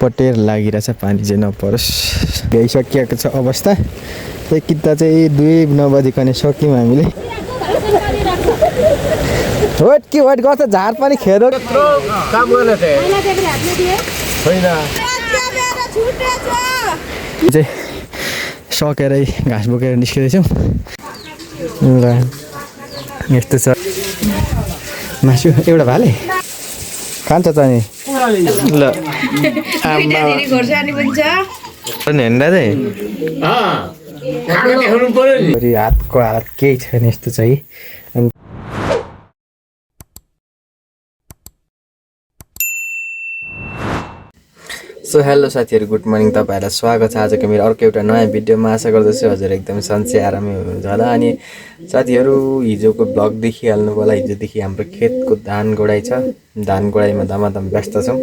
पटेर लागिरहेछ पानी चाहिँ नपरोस् भइसकिएको छ अवस्था एक किता चाहिँ 2 नबजिकन सक्यौँ हामीले वेट गर्छ झार पनि खेदो काम गर्ने थिए छैन चाहिँ सकेरै घाँस बोकेर निस्किँदैछौँ ल यस्तो छ मासु एउटा भाले खान्छ त नि ल हेर्दा चाहिँ हातको हालत केही छैन यस्तो चाहिँ सो हेलो साथीहरू गुड मर्निङ तपाईँहरूलाई स्वागत छ आजको मेरो अर्को एउटा नयाँ भिडियोमा आशा गर्दछु हजुर एकदम सन्चै आरामै हुनुहुन्छ होला अनि साथीहरू हिजोको ब्लग देखिहाल्नु होला हिजोदेखि हाम्रो खेतको धान गोडाइ छ धान गोडाइमा धमाधम व्यस्त छौँ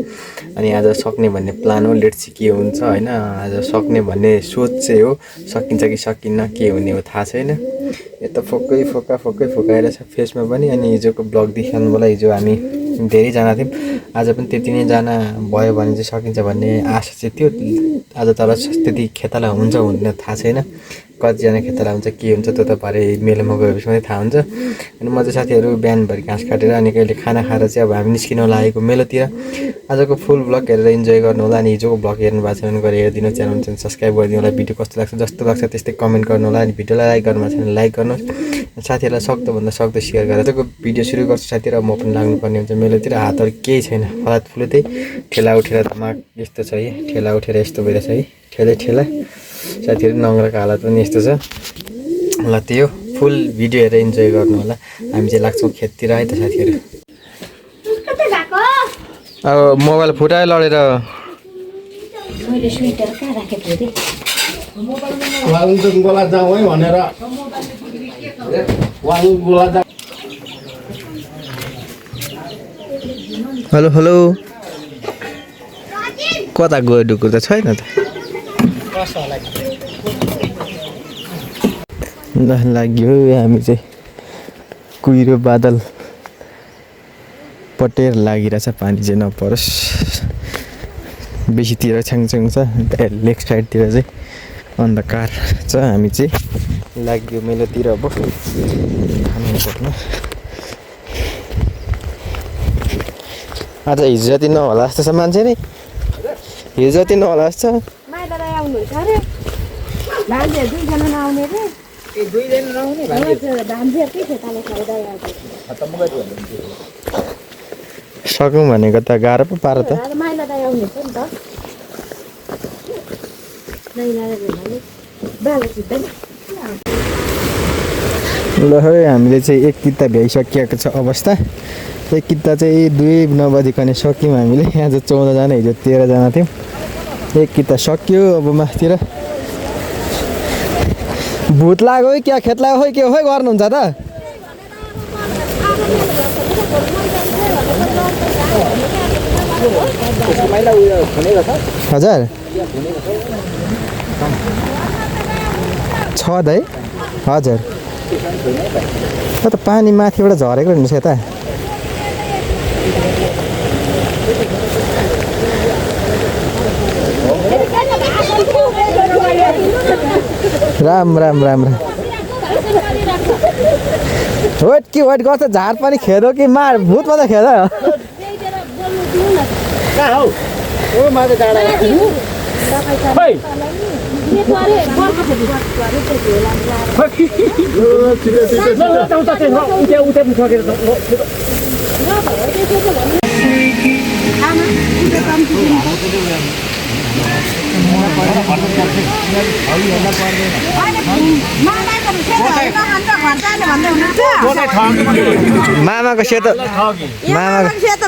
अनि आज सक्ने भन्ने प्लान हो लेट्स के हुन्छ होइन आज सक्ने भन्ने सोच चाहिँ हो सकिन्छ कि सकिन्न के हुने हो थाहा छैन यता फोकाएर छ फेसमा पनि अनि हिजोको ब्लग देखिहाल्नु होला हिजो हामी धेरैजना थियौँ आज पनि त्यति नै जना भयो भने चाहिँ सकिन्छ भन्ने आशा चाहिँ थियो आज तर त्यति खेताला हुन्छ हुँदैन थाहा छैन कतिजना खेताला हुन्छ के हुन्छ त्यो त भरे मेलोमा गएपछि मात्रै थाहा हुन्छ अनि म चाहिँ साथीहरू बिहानभरि घाँस काटेर अनि कहिले खाना खाएर चाहिँ अब हामी निस्किन लागेको मेलोतिर आजको फुल ब्लग हेरेर इन्जोय गर्नु होला अनि हिजोको ब्लग हेर्नु भएको छ भने गएर हेरिदिनु च्यानल सब्सक्राइब गरिदिनु होला भिडियो कस्तो लाग्छ जस्तो लाग्छ त्यस्तै कमेन्ट गर्नु होला अनि भिडियोलाई लाइक गर्नु भएको छ भने लाइक गर्नुहोस् साथीहरूलाई सक्दोभन्दा सक्दो सेयर गरेर आजको भिडियो सुरु गर्छु साथीहरू म पनि लाग्नुपर्ने हुन्छ मेलोतिर हातहरू केही छैन फलात फुलेतै ठेला उठेर दिमाग यस्तो छ है ठेला उठेर यस्तो भइरहेछ है ठेला साथीहरू नङ्ग्राको हालत पनि यस्तो छ ल त्यो फुल भिडियो हेरेर इन्जोय गर्नु होला हामी चाहिँ लाग्छौँ खेततिर है त साथीहरू अब मोबाइल फुटायो लडेर गोला जाउँ है भनेर हेलो कता गयो ढुकुर त छैन त ल लाग्यो हामी चाहिँ कुहिरो बादल पटेर लागिरहेछ पानी चाहिँ नपरोस् बेसीतिर छ्याङछ्याङ छ लेग साइडतिर चाहिँ अन्धकार छ हामी चाहिँ लाग्यो मेलोतिर अब खानुपर्ने आज हिजो जति नहोला जस्तो छ मान्छे नि हिजो जति नहोला जस्तो सकौँ भनेको त गाह्रो पो पार त ल हामीले चाहिँ एक किता भ्याइसकिएको छ अवस्था एक किता चाहिँ 2 नबजिकन सक्यौँ हामीले आज 14 जना हिजो 13 जना थियौँ एक किता सक्यो अब माथितिर भूत लाग्यो क्या खेत लाग्यो के हो गर्नुहुन्छ त हजुर छ है हजुर त पानी माथिबाट झरेको हुन्छ यता राम वेट गर्छ झार पनि खेदो कि मार भूत मात्रै खेद मामाको सेतो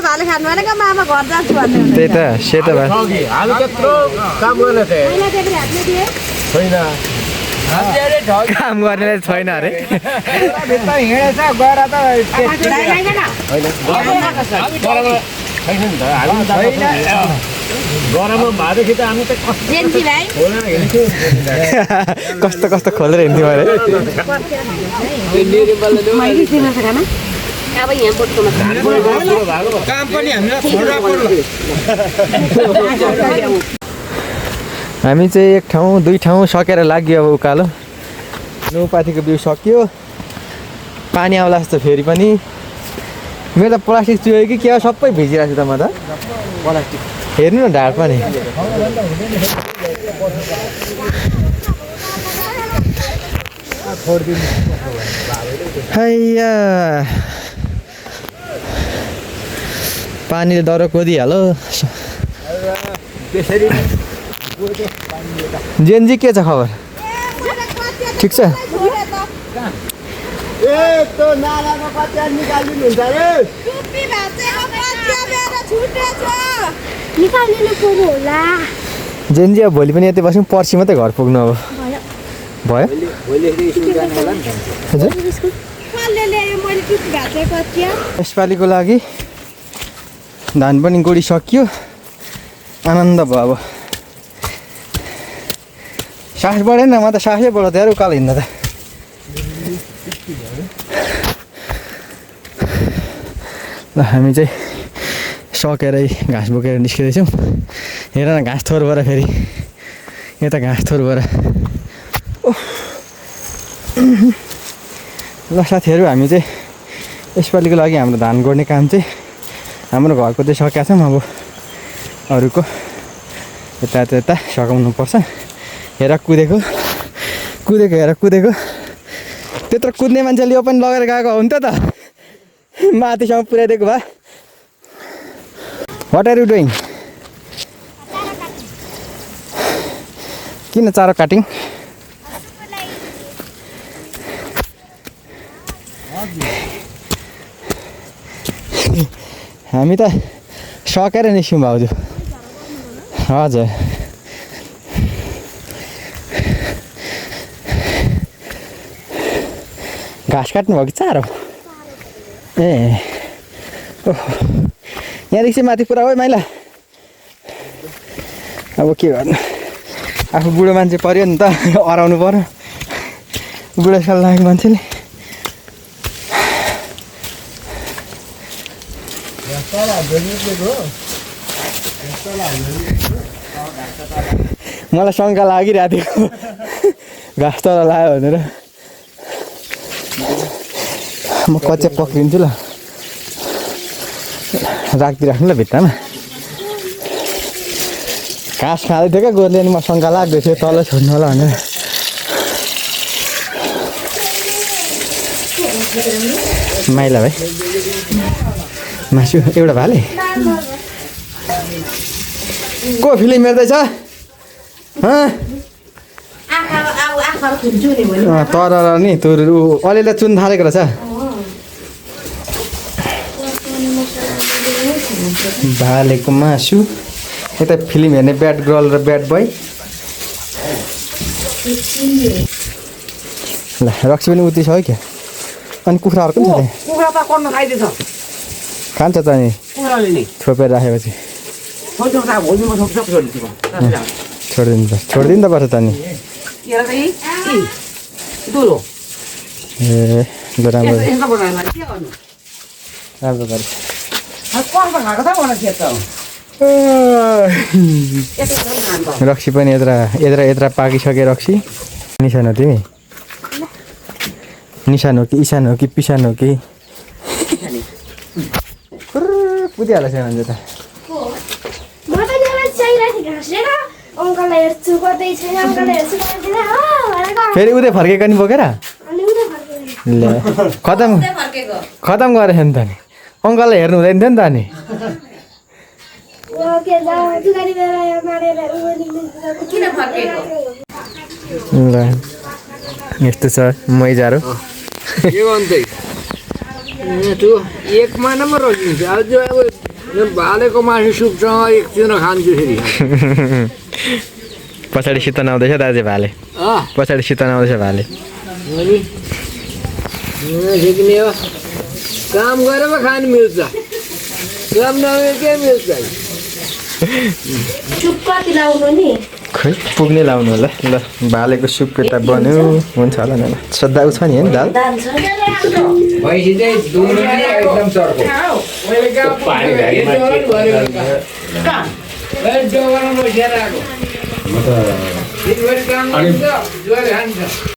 भाले खानु भनेको मामा घर जान्छु भन्ने त्यही त सेतो भाले हामी त्यत्रो काम गर्ने थिए छैन काम गर्नेलाई छैन अरे हिँडेछ गएर त गरममा भएदेखि त हामी त कस्तो खोलेर हिँड्थ्यौँ अरे अब यहाँ बोटकोमा काम पनि हामीलाई छोड्न पर्ला हामी चाहिँ एक ठाउँ दुई ठाउँ सकेर लाग्यो अब उकालो नौपाथीको बिउ सक्यो पानी आउला जस्तो फेरि पनि मेरो त प्लास्टिक चुह्यो कि क्या सबै भिजिरहेको छु त म त प्लास्टिक हेर्नु न ढाड पनि हैया पानीले डह्रो कोदिहाल्यो जेनजी के छ खबर ठिक छ जेनजी अब भोलि पनि यतै बस्यौँ पर्सि मात्रै घर पुग्नु अब भयो हजुर यसपालिको लागि धान पनि गोडिसकियो आनन्द भयो अब सास बढेन म त सासै बढ्यो यार उकालो हिँड्दा त ल हामी चाहिँ सकेरै घाँस बोकेर निस्किँदैछौँ हेर न घाँस थोरबाट फेरि यता घाँस थोरबाट ल साथीहरू हामी चाहिँ यसपालिको लागि हाम्रो धान गोड्ने काम चाहिँ हाम्रो घरको चाहिँ सकेका छौँ अब अरूको यता सघाउनु पर्छ हेर कुदेको हेर कुदेको त्यत्रो कुद्ने मान्छेले यो पनि लगेर गएको हो नि त माथिसम्म पुर्याइदिएको भए वाट आर यु डुइङ किन चारो काटिङ हामी त सकेर निस्क्यौँ भाउजू हजुर घाँस काट्नुभयो कि चारो ए ओहो यहाँदेखि चाहिँ माथि पुरा हो माइला अब के गर्नु आफू बुढो मान्छे पऱ्यो नि त अराउनु पर्यो बुढेसकाल लागेको मान्छेले मलाई शङ्का लागिरहेको थियो घाँस तल लाग्यो भनेर म कच्चा पक्रिन्छु ल राखिदिइराख्नु ल भित्तामा घाँस खाँदै थियो क्या गोरुले अनि म शङ्का लाग्दै थियो तल छोड्नु होला भनेर माइला भाइ मासु एउटा भाले को फिल्म हेर्दैछ तर नि तोर अलिअलि चुन थालेको रहेछ भालेको मासु यता फिल्म हेर्ने ब्याड गर्ल र ब्याड बोय ल रक्सी पनि उति छ है क्या अनि कुखुराहरू पनि छ कुखुरा त कन्न खाइदिन्छ खान्छ त नि कुखुराले नि छोपेर राखेपछि छोडिदिनु त पर्छ त नि ए ल राम्रो राम्रो गरे रक्सी पनि यत्रा पाकिसके रक्सी निशान हो तिमी निशान हो कि इसान हो कि पिसान हो कि कुदिहाल्छ मान्छे त फेरि उतै फर्केको नि बोकेर ल खतम गरेछ नि त नि अङ्कललाई हेर्नु हुँदैन थियो नि त अनि ल यस्तो छ मैजारो के गर्नु त्यो एक महिनामा रोकिन्छ आज अब भालेको मासु सुपसँग एकछिन खान्छु फेरि पछाडि शीतन आउँदैछ दाजु भाले पछाडि शीतन आउँदैछ भाले सिक्ने हो काम गरेर पो खानु मिल्छ काम नगरे के मिल्छ कति लाउनु नि खै पुग्ने लाउनु होला ल भालेको सुपको त बन्यो हुन्छ होला नि श्रद्धाको छ नि होइन दाल भैँसी चाहिँ दुध एकदम चर्को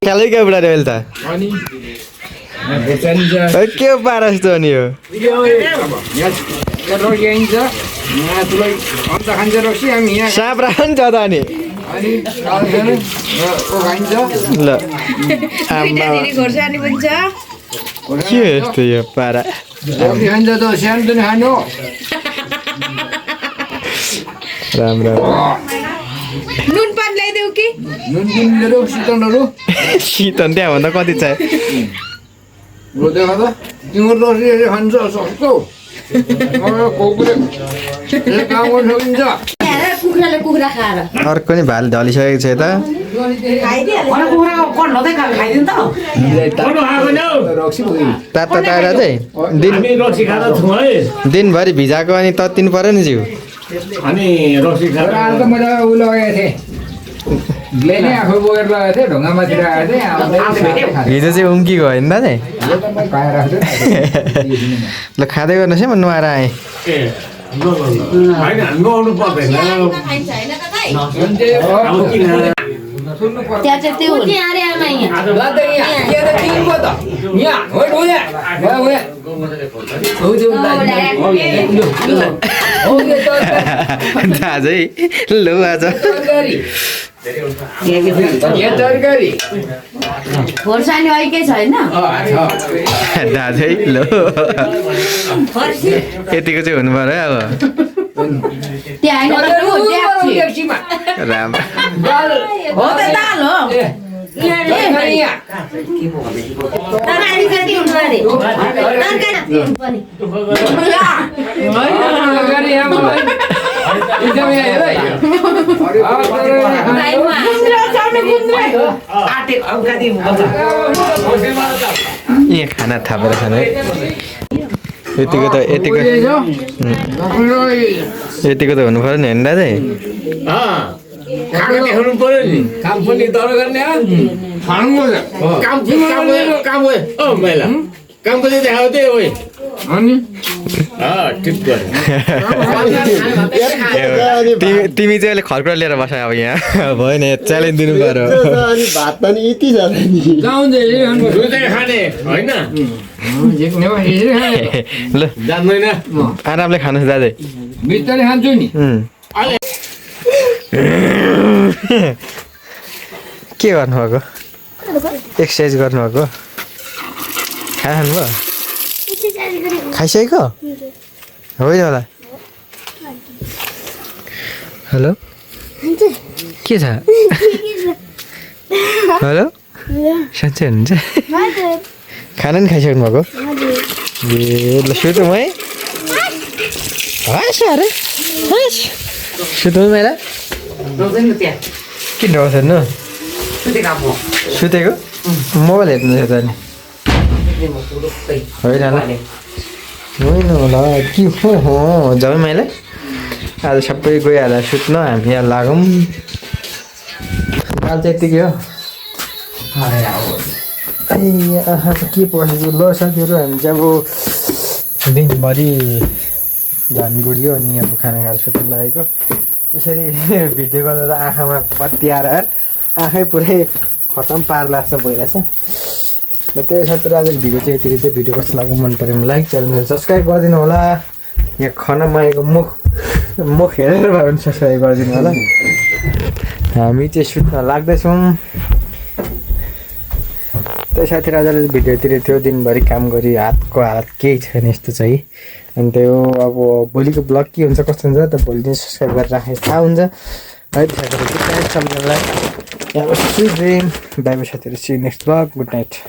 खेलै बुढा रे त के पारा जस्तो अनि यो साँप राख नि त अनि ल आम्मा के यस्तो यो पारा राम राम नुन पानी ल्याइदेऊ कि शीतन त्यहाँभन्दा कति चाहियो कुखुराले कुखुरा खाएर अर्को नि भाले ढलिसकेको छ यता तातो तारा चाहिँ दिनभरि भिजाएको अनि तत्तिनु पर्यो नि जिउ अनि रक्सी खाएर त मैले उ लगाएको थिएँ ब्लेनै आफू बोकेर लगाएको थिएँ ढुङ्गामातिर आएको थिएँ हिजो चाहिँ उम्किएको होइन दाजु ल खाँदै गर्नुहोस् है म नुहाएर आएँ त्यहाँ चाहिँ त्यो दाजै लु आज खोर्सानी अहिलेकै छैन दाजै ल यतिको चाहिँ हुनु पर्यो अब त्यहाँ राम हो त दाल हो यहाँ खाना थापेर खानु है यतिको त हुनु पर्यो नि होइन दाजु खाना देखाउनु पर्यो नि काम पनि तर गर्ने काम पनि देखाउ त्यही हो अनि ठिक तिमी चाहिँ अहिले खर्कुरा लिएर बस अब यहाँ भयो नि च्यालेन्ज दिनु पर्यो भात पनि यति छ खाने होइन ल जान्दैन आरामले खानुहोस् दाजु बिस्तारै खान्छु नि के गर्नुभएको एक्सर्साइज गर्नुभएको खानुभयो खाइसकेको होइन होला हेलो के छ हेलो साँच्चै हुनुहुन्छ खाना नि खाइसक्नु भएको ए ल सुतौँ है हस् अरे हस् सुतौँ मेला किन नबस्नु सुतेको मोबाइल हेर्नु त नि होइन होइन होला के हो जाउँ मैले आज सबै गइहाल्यो सुत्न हामी यहाँ लागौँ दाल चाहिँ यत्तिकै हो के पसेको ल साथीहरू हामी चाहिँ अब दिनभरि धान गुडियो अनि अब खाना खाएर सुत्नु लागेको यसरी भिडियो गर्दा त आँखामा बत्ती आएर आँखै पुरै खतम पार्ला जस्तो भइरहेछ र त्यही साथीहरू आज भिडियो चाहिँ यतिकै चाहिँ भिडियो कस्तो लाग्यो मन पऱ्यो भने लाइक च्यानल सब्सक्राइब गरिदिनु होला यहाँ खाना मागेको मुख हेरेर भयो भने सब्सक्राइब गरिदिनु होला हामी चाहिँ सुत्न लाग्दैछौँ त्यही साथीहरू आज भिडियोतिर थियो दिनभरि काम गरी हातको हालत केही छैन यस्तो चाहिँ अनि त्यो अब भोलिको ब्लग के हुन्छ कस्तो हुन्छ त भोलि दिन सब्सक्राइब गरेर राखेँ थाहा हुन्छ है साथीहरू गुड नाइट सम्झनालाई यहाँ स्विट ड्रिम बाई बाई साथीहरू see next blog good night